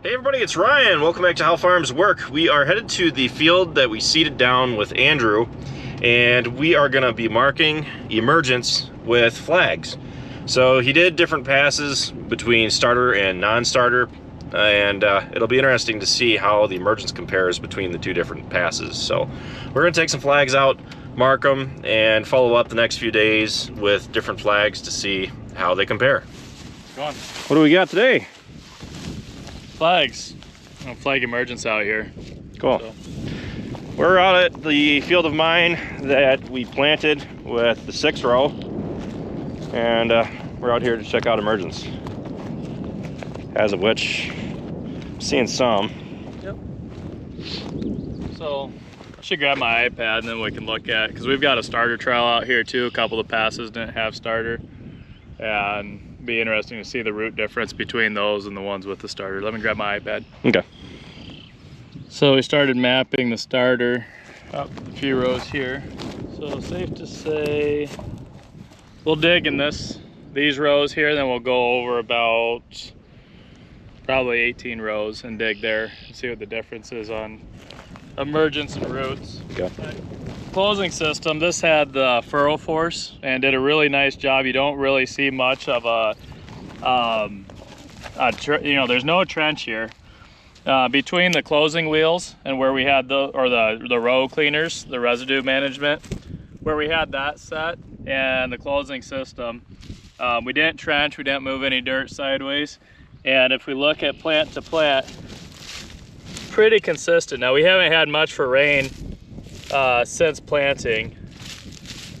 Hey everybody, it's Ryan. Welcome back to How Farms Work. We are headed to the field that we seeded down with Andrew, and we are going to be marking emergence with flags. So he did different passes between starter and non-starter, and it'll be interesting to see how the emergence compares between the two different passes. So we're going to take some flags out, mark them, and follow up the next few days with different flags to see how they compare. Go on. What do we got today? Flags. Flag emergence out here. Cool. So. We're out at the field of mine that we planted with the 6 row, and we're out here to check out emergence. As of which, I'm seeing some. Yep. So I should grab my iPad and then we can look at, because we've got a starter trial out here too. A couple of the passes didn't have starter, and be interesting to see the root difference between those and the ones with the starter. Let me grab my iPad. Okay. So we started mapping the starter up a few rows here. So safe to say we'll dig in these rows here, then we'll go over about probably 18 rows and dig there and see what the difference is on emergence and roots. Okay. Closing system, this had the furrow force and did a really nice job. You don't really see much of there's no trench here. Between the closing wheels and where we had the row cleaners, the residue management, where we had that set, and the closing system, we didn't trench, we didn't move any dirt sideways. And if we look at plant to plant, pretty consistent. Now we haven't had much for rain since planting,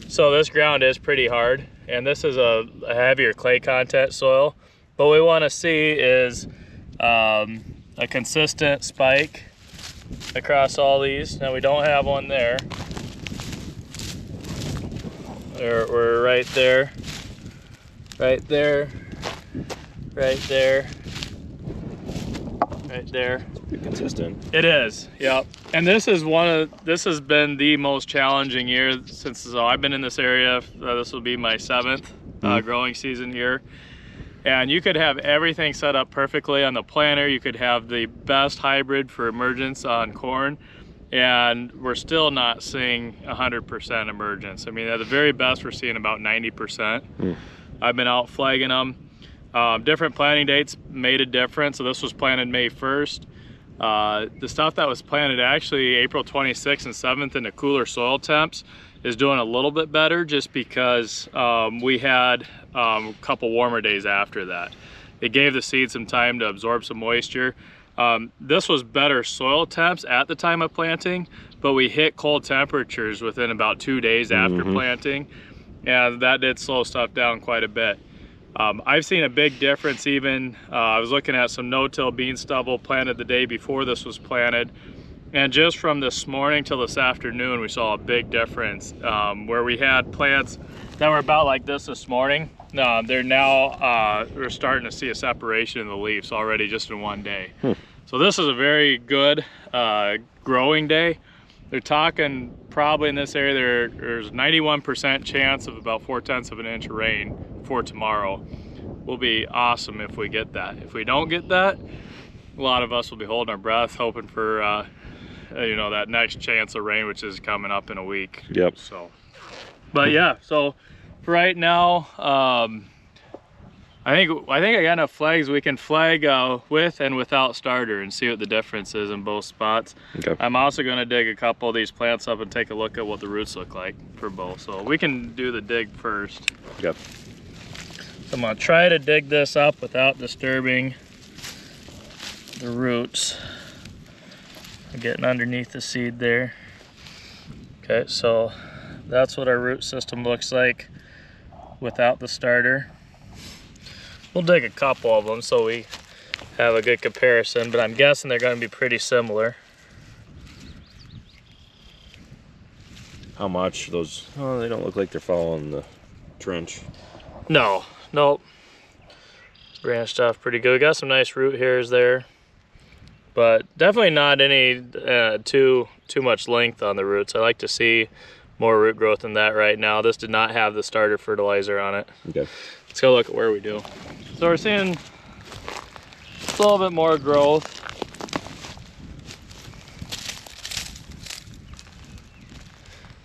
so this ground is pretty hard, and this is a heavier clay content soil. What we want to see is a consistent spike across all these. Now we don't have one there. We're right there, right there, right there, right there. Pretty consistent. It is, yep. And this has been the most challenging year since I've been in this area. This will be my 7th growing season here. And you could have everything set up perfectly on the planter. You could have the best hybrid for emergence on corn, and we're still not seeing 100% emergence. I mean, at the very best, we're seeing about 90%. I've been out flagging them. Different planting dates made a difference. So this was planted May 1st. The stuff that was planted actually April 26th and 7th in the cooler soil temps is doing a little bit better, just because we had a couple warmer days after that. It gave the seed some time to absorb some moisture. This was better soil temps at the time of planting, but we hit cold temperatures within about 2 days after planting, and that did slow stuff down quite a bit. I've seen a big difference even, I was looking at some no-till bean stubble planted the day before this was planted, and just from this morning till this afternoon we saw a big difference. Where we had plants that were about like this morning, they're now, we're starting to see a separation in the leaves already just in one day. So this is a very good growing day. They're talking probably in this area there's 91% chance of about 4/10 of an inch of rain for tomorrow. Will be awesome if we get that. If we don't get that, a lot of us will be holding our breath, hoping for that next chance of rain, which is coming up in a week. Yep. So, but yeah, so for right now, I think I got enough flags. We can flag with and without starter and see what the difference is in both spots. Okay. I'm also going to dig a couple of these plants up and take a look at what the roots look like for both. So we can do the dig first. Yep. So I'm going to try to dig this up without disturbing the roots. I'm getting underneath the seed there. Okay, so that's what our root system looks like without the starter. We'll dig a couple of them so we have a good comparison, but I'm guessing they're going to be pretty similar. How much those? Oh, they don't look like they're following the trench. No, nope. Branched off pretty good. We got some nice root hairs there, but definitely not any too much length on the roots. I like to see more root growth than that right now. This did not have the starter fertilizer on it. Okay. Let's go look at where we do. So we're seeing It's a little bit more growth.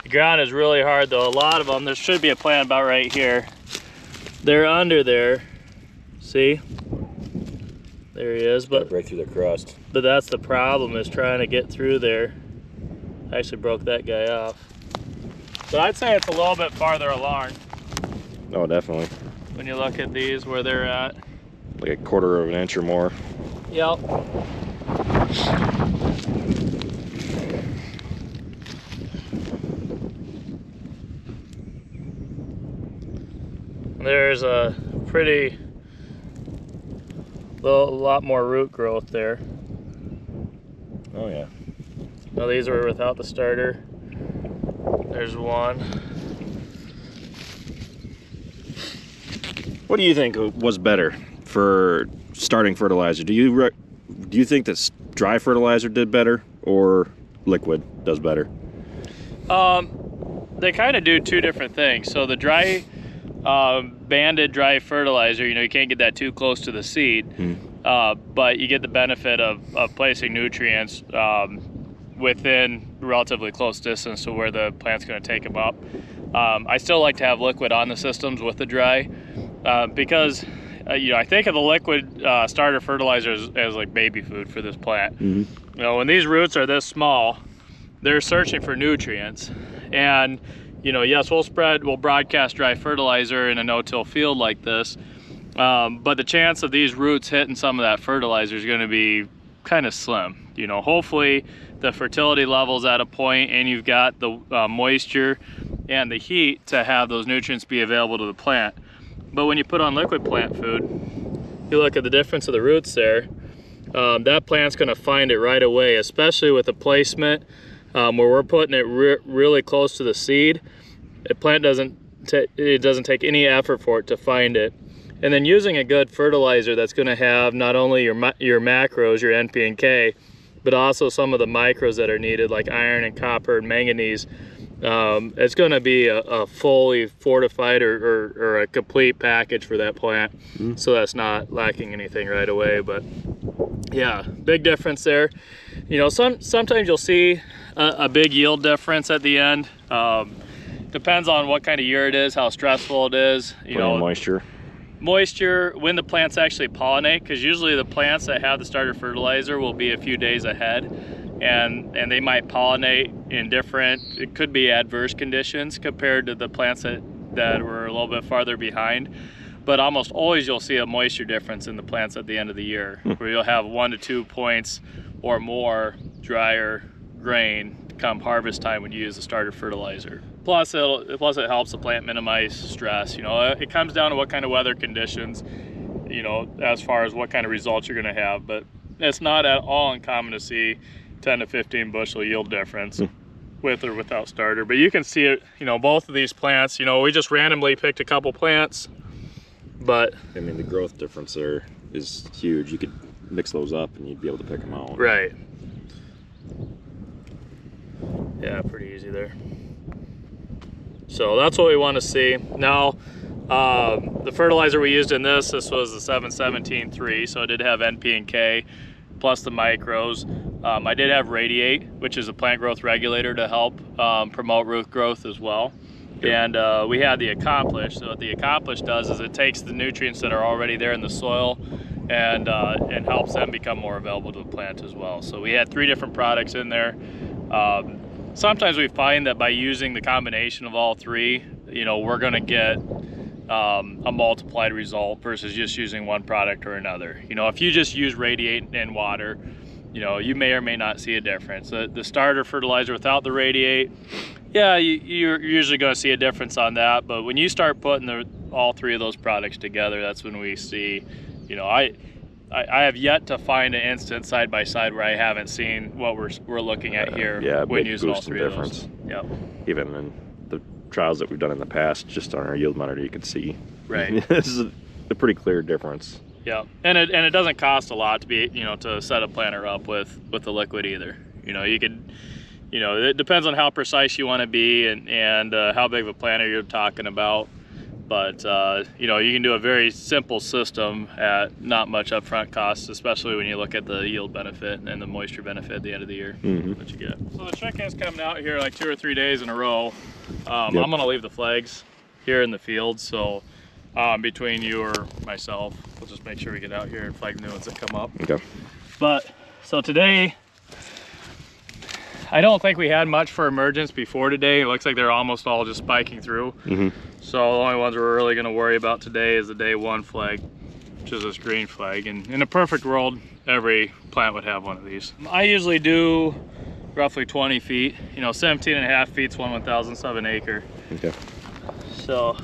The ground is really hard though. A lot of them, there should be a plant about right here. They're under there. See? There he is, but break through the crust. But that's the problem, is trying to get through there. I actually broke that guy off. But I'd say it's a little bit farther along Oh, definitely. when you look at these where they're at. Like a quarter of an inch or more. Yep. There's a pretty lot more root growth there. Oh yeah. Now these were without the starter. There's one. What do you think was better for starting fertilizer? Do you think that dry fertilizer did better or liquid does better? They kind of do two different things. So the dry, banded dry fertilizer, you know, you can't get that too close to the seed, but you get the benefit of placing nutrients within relatively close distance to where the plant's going to take them up. I still like to have liquid on the systems with the dry because you know, I think of the liquid starter fertilizer as like baby food for this plant. You know, when these roots are this small, they're searching for nutrients, and you know, yes, we'll broadcast dry fertilizer in a no-till field like this, but the chance of these roots hitting some of that fertilizer is going to be kind of slim. You know, hopefully the fertility level's at a point and you've got the moisture and the heat to have those nutrients be available to the plant. But when you put on liquid plant food, you look at the difference of the roots there, that plant's going to find it right away, especially with the placement where we're putting it really close to the seed. The plant doesn't take any effort for it to find it. And then using a good fertilizer that's going to have not only your macros, your NP and K, but also some of the micros that are needed, like iron and copper and manganese. It's going to be a fully fortified or a complete package for that plant, so that's not lacking anything right away. But yeah, big difference there. You know, sometimes you'll see a big yield difference at the end. Depends on what kind of year it is, how stressful it is. You know, moisture, when the plants actually pollinate, because usually the plants that have the starter fertilizer will be a few days ahead, and they might pollinate in different, it could be adverse conditions compared to the plants that were a little bit farther behind. But almost always you'll see a moisture difference in the plants at the end of the year, where you'll have 1 to 2 points or more drier grain come harvest time when you use the starter fertilizer. Plus it helps the plant minimize stress. You know, it comes down to what kind of weather conditions, you know, as far as what kind of results you're going to have. But it's not at all uncommon to see 10 to 15 bushel yield difference with or without starter. But you can see it, you know, both of these plants, you know, we just randomly picked a couple plants, but I mean, the growth difference there is huge. You could mix those up and you'd be able to pick them out. Right. Yeah, pretty easy there. So that's what we want to see. Now, the fertilizer we used in this was the 7-17-3, so it did have NP and K, plus the micros. I did have Radiate, which is a plant growth regulator to help promote root growth as well. And we had the Accomplish. So what the Accomplish does is it takes the nutrients that are already there in the soil and helps them become more available to the plant as well. So we had 3 different products in there. Sometimes we find that by using the combination of all 3, you know, we're going to get a multiplied result versus just using one product or another. You know, if you just use Radiate and water, you know, you may or may not see a difference. The starter fertilizer without the Radiate, yeah, you're usually going to see a difference on that. But when you start putting all 3 of those products together, that's when we see, you know, I have yet to find an instance side by side where I haven't seen what we're looking at here. Yeah, when using all 3 of those. Yep. Even in the trials that we've done in the past, just on our yield monitor, you can see. Right. This is a pretty clear difference. Yeah, and it doesn't cost a lot to be, you know, to set a planter up with the liquid either. You know, you could, you know, it depends on how precise you want to be and how big of a planter you're talking about. But you know, you can do a very simple system at not much upfront costs, especially when you look at the yield benefit and the moisture benefit at the end of the year that you get. So the trick is coming out here like 2 or 3 days in a row. I'm gonna leave the flags here in the field, so between you or myself, we'll just make sure we get out here and flag the new ones that come up. Okay. But so today, I don't think we had much for emergence before today. It looks like they're almost all just spiking through. So the only ones we're really going to worry about today is the day 1 flag, which is this green flag. And in a perfect world, every plant would have one of these. I usually do roughly 20 feet. You know, 17.5 feet's 1/1000th of an acre. Okay. So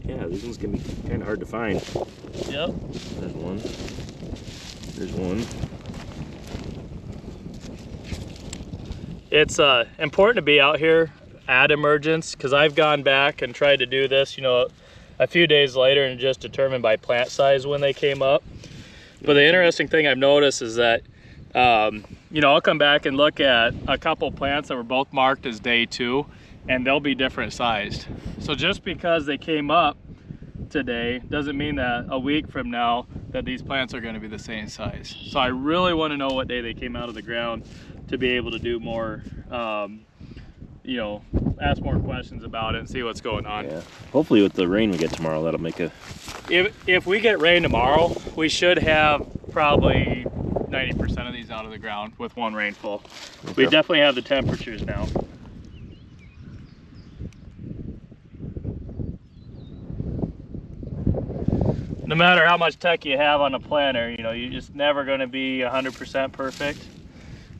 yeah, these ones can be kind of hard to find. yep. There's one. There's one. It's important to be out here at emergence, because I've gone back and tried to do this, you know, a few days later and just determined by plant size when they came up. But the interesting thing I've noticed is that, you know, I'll come back and look at a couple plants that were both marked as day 2, and they'll be different sized. So just because they came up today doesn't mean that a week from now that these plants are going to be the same size. So I really want to know what day they came out of the ground to be able to do more, you know, ask more questions about it and see what's going on. Yeah. Hopefully with the rain we get tomorrow, that'll make a... If we get rain tomorrow, we should have probably 90% of these out of the ground with 1 rainfall. Okay. We definitely have the temperatures now. No matter how much tech you have on a planter, you know, you're just never going to be 100% perfect.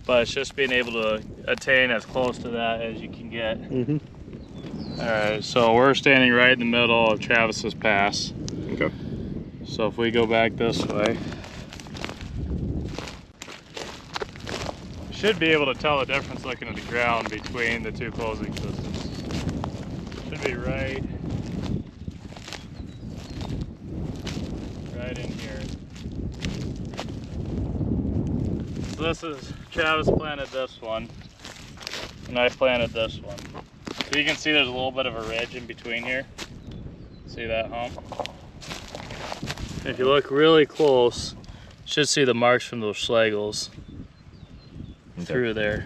But it's just being able to attain as close to that as you can get. All right, so we're standing right in the middle of Travis's Pass. Okay. So if we go back this way, should be able to tell the difference looking at the ground between the 2 closing systems. Should be right in here. So this is, Travis planted this one, and I planted this one. So you can see there's a little bit of a ridge in between here. See that hump? If you look really close, you should see the marks from those schlegels through there.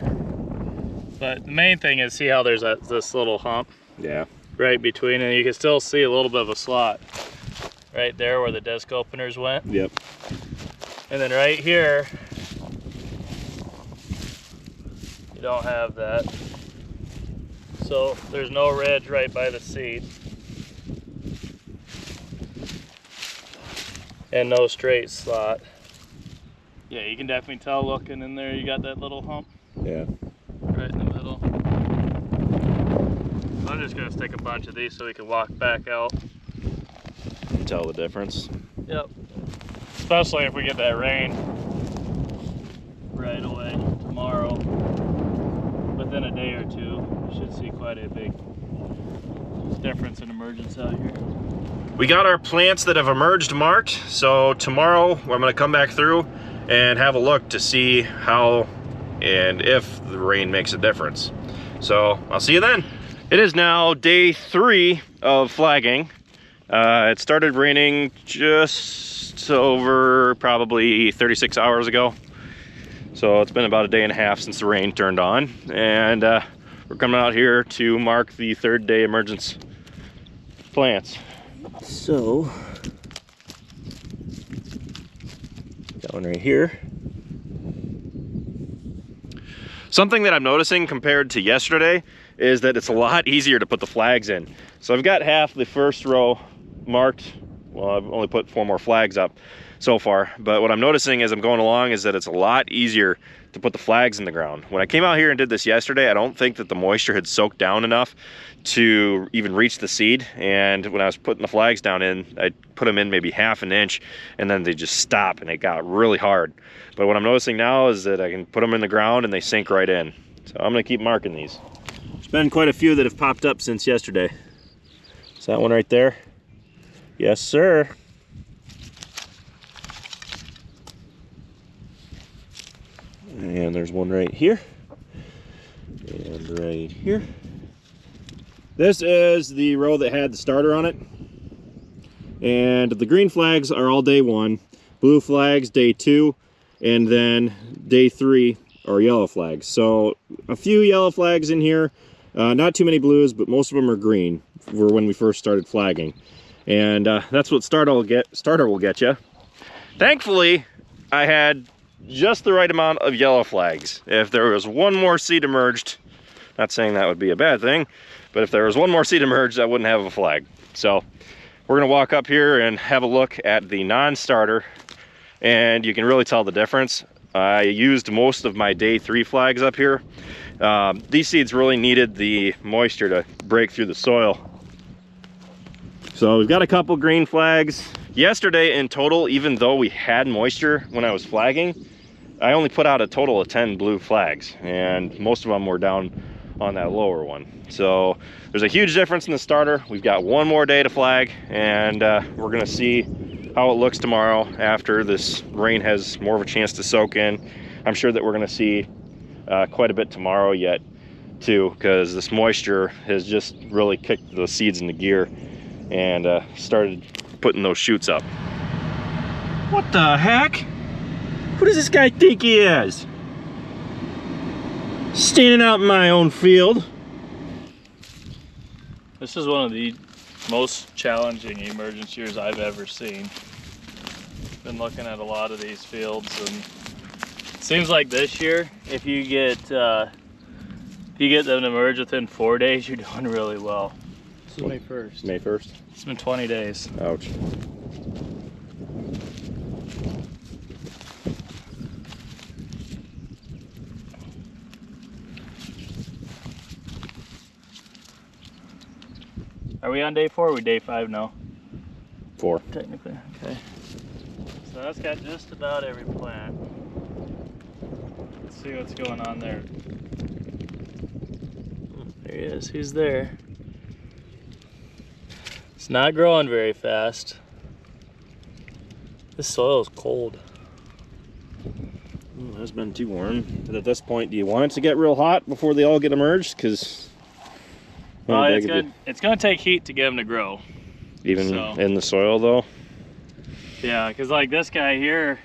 But the main thing is, see how there's this little hump? Yeah. Right between, and you can still see a little bit of a slot right there where the disc openers went. Yep. And then right here, you don't have that. So there's no ridge right by the seed. And no straight slot. Yeah, you can definitely tell looking in there, you got that little hump. Yeah. Right in the middle. So I'm just gonna stick a bunch of these so we can walk back out. Tell the difference. Yep. Especially if we get that rain right away tomorrow. Within a day or 2, you should see quite a big difference in emergence out here. We got our plants that have emerged marked, so tomorrow I'm going to come back through and have a look to see how and if the rain makes a difference. So I'll see you then. It is now day 3 of flagging. It started raining just over probably 36 hours ago. So it's been about a day and a half since the rain turned on. And we're coming out here to mark the 3rd day emergence plants. So, got one right here. Something that I'm noticing compared to yesterday is that it's a lot easier to put the flags in. So I've got half the first row marked. Well, I've only put 4 more flags up so far, but what I'm noticing as I'm going along is that it's a lot easier to put the flags in the ground. When I came out here and did this yesterday, I don't think that the moisture had soaked down enough to even reach the seed, and when I was putting the flags down in, I put them in maybe half an inch, and then they just stop and it got really hard. But what I'm noticing now is that I can put them in the ground and they sink right in. So I'm gonna keep marking these. There's been quite a few that have popped up since yesterday. Is that one right there? Yes, sir. And there's one right here. And right here. This is the row that had the starter on it. And the green flags are all day 1, blue flags day 2, and then day 3 are yellow flags. So a few yellow flags in here, not too many blues, but most of them are green for when we first started flagging. And that's what starter will get you. Thankfully, I had just the right amount of yellow flags. If there was one more seed emerged, not saying that would be a bad thing, but if there was one more seed emerged, I wouldn't have a flag. So we're gonna walk up here and have a look at the non-starter, and you can really tell the difference. I used most of my day 3 flags up here. These seeds really needed the moisture to break through the soil. So we've got a couple green flags. Yesterday in total, even though we had moisture when I was flagging, I only put out a total of 10 blue flags, and most of them were down on that lower one. So there's a huge difference in the starter. We've got one more day to flag, and we're gonna see how it looks tomorrow after this rain has more of a chance to soak in. I'm sure that we're gonna see quite a bit tomorrow yet too, because this moisture has just really kicked those seeds into gear and started putting those shoots up. What the heck? Who does this guy think he is? Standing out in my own field. This is one of the most challenging emergence years I've ever seen. Been looking at a lot of these fields, and it seems like this year, if you get them to emerge within 4 days, you're doing really well. This is May 1st. May 1st? It's been 20 days. Ouch. Are we on day 4 or are we day 5 now? 4. Technically, okay. So that's got just about every plant. Let's see what's going on there. There he is, he's there. It's not growing very fast. This soil is cold. It has been too warm. But at this point, do you want it to get real hot before they all get emerged? Because it's gonna take heat to get them to grow. Even in the soil though? Yeah, because like this guy here,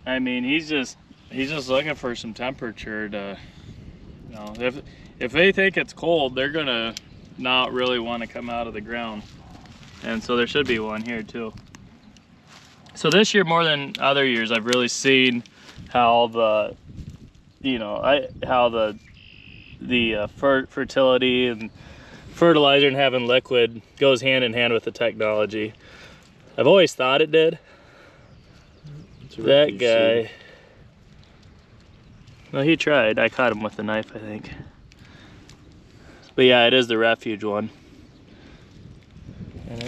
I mean, he's just looking for some temperature to, you know, if they think it's cold, they're gonna not really want to come out of the ground. And so there should be one here too. So this year, more than other years, I've really seen how the, you know, fertility and fertilizer and having liquid goes hand in hand with the technology. I've always thought it did. That guy, well, he tried. I caught him with a knife, I think. But yeah, it is the refuge one. And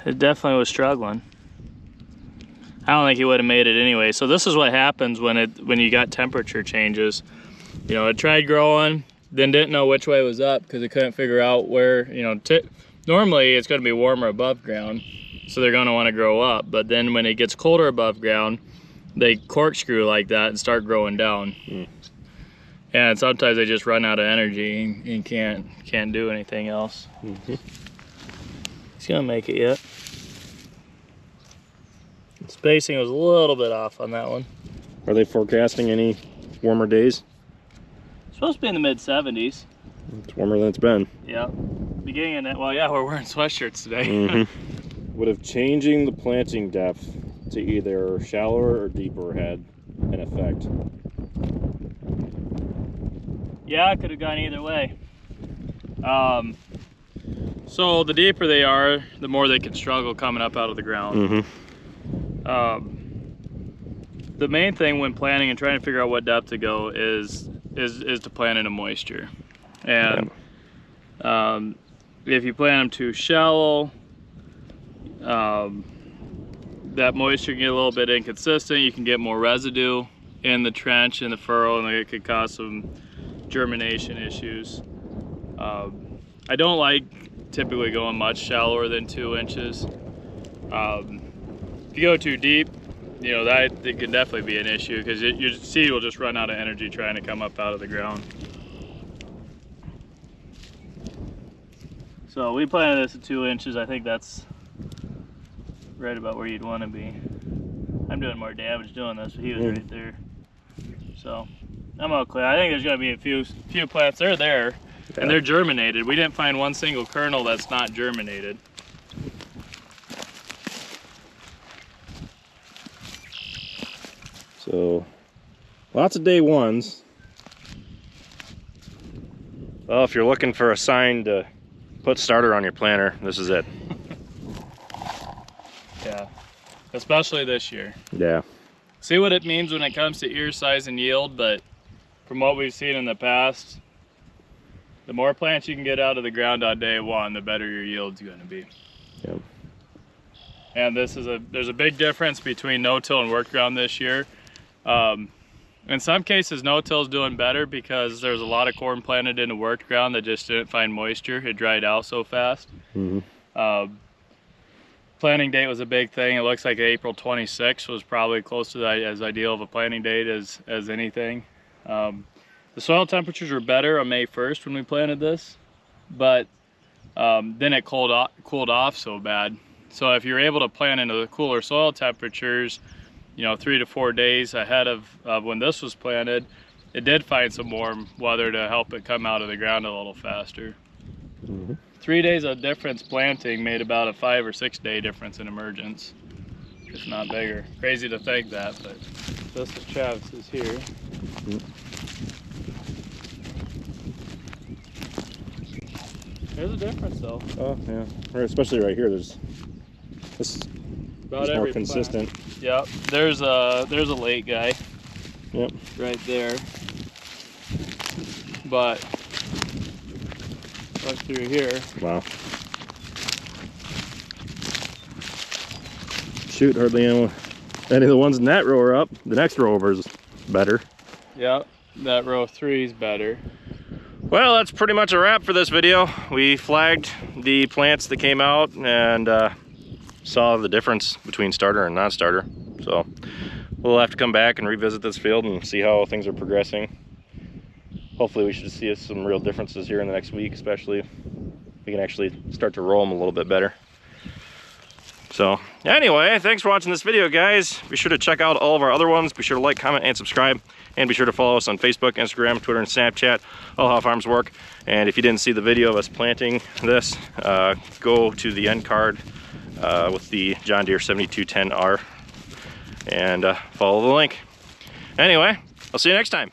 it definitely was struggling. I don't think he would have made it anyway. So this is what happens when you got temperature changes. You know, it tried growing, then didn't know which way was up because it couldn't figure out where, you know, normally it's going to be warmer above ground, so they're going to want to grow up. But then when it gets colder above ground, they corkscrew like that and start growing down. And sometimes they just run out of energy and can't do anything else. He's gonna make it yet. Spacing was a little bit off on that one. Are they forecasting any warmer days? It's supposed to be in the mid-70s. It's warmer than it's been. Yeah. Beginning of that, well, yeah, we're wearing sweatshirts today. Would have changing the planting depth to either shallower or deeper had an effect? Yeah, it could have gone either way. So the deeper they are, the more they can struggle coming up out of the ground. The main thing when planting and trying to figure out what depth to go is to plant in a moisture. And if you plant them too shallow, that moisture can get a little bit inconsistent. You can get more residue in the trench, in the furrow, and it could cause some germination issues. I don't like typically going much shallower than 2 inches. If you go too deep, you know, that it could definitely be an issue because your seed will just run out of energy trying to come up out of the ground. So we planted this at 2 inches. I think that's right about where you'd want to be. I'm doing more damage doing this, but he was right there. So I'm okay. I think there's going to be a few plants. They're there, and they're germinated. We didn't find one single kernel that's not germinated. So lots of day ones. Well, if you're looking for a sign to put starter on your planter, this is it. Yeah, especially this year. Yeah. See what it means when it comes to ear size and yield, but from what we've seen in the past, the more plants you can get out of the ground on day one, the better your yield's going to be. Yep. And there's a big difference between no-till and work ground this year. In some cases, no-till's doing better because there's a lot of corn planted into worked ground that just didn't find moisture. It dried out so fast. Planting date was a big thing. It looks like April 26th was probably close to as ideal of a planting date as anything. The soil temperatures were better on May 1st when we planted this, but then it cooled off so bad. So if you're able to plant into the cooler soil temperatures, you know, 3 to 4 days ahead of when this was planted, it did find some warm weather to help it come out of the ground a little faster. 3 days of difference planting made about a 5 or 6 day difference in emergence, if not bigger. Crazy to think that, but this is Travis's here. There's a difference though. Oh yeah, especially right here. This is About more consistent. Plant. Yep. There's a late guy. Yep. Right there. But look through here. Wow. Shoot, hardly any of the ones in that row are up. The next row over is better. Yep. That row 3 is better. Well, that's pretty much a wrap for this video. We flagged the plants that came out and saw the difference between starter and non-starter. So we'll have to come back and revisit this field and see how things are progressing. Hopefully we should see some real differences here in the next week, especially if we can actually start to roll them a little bit better. So anyway, thanks for watching this video, guys. Be sure to check out all of our other ones. Be sure to like, comment, and subscribe. And be sure to follow us on Facebook, Instagram, Twitter, and Snapchat, all how farms work. And if you didn't see the video of us planting this, go to the end card with the John Deere 7210R and follow the link. Anyway, I'll see you next time.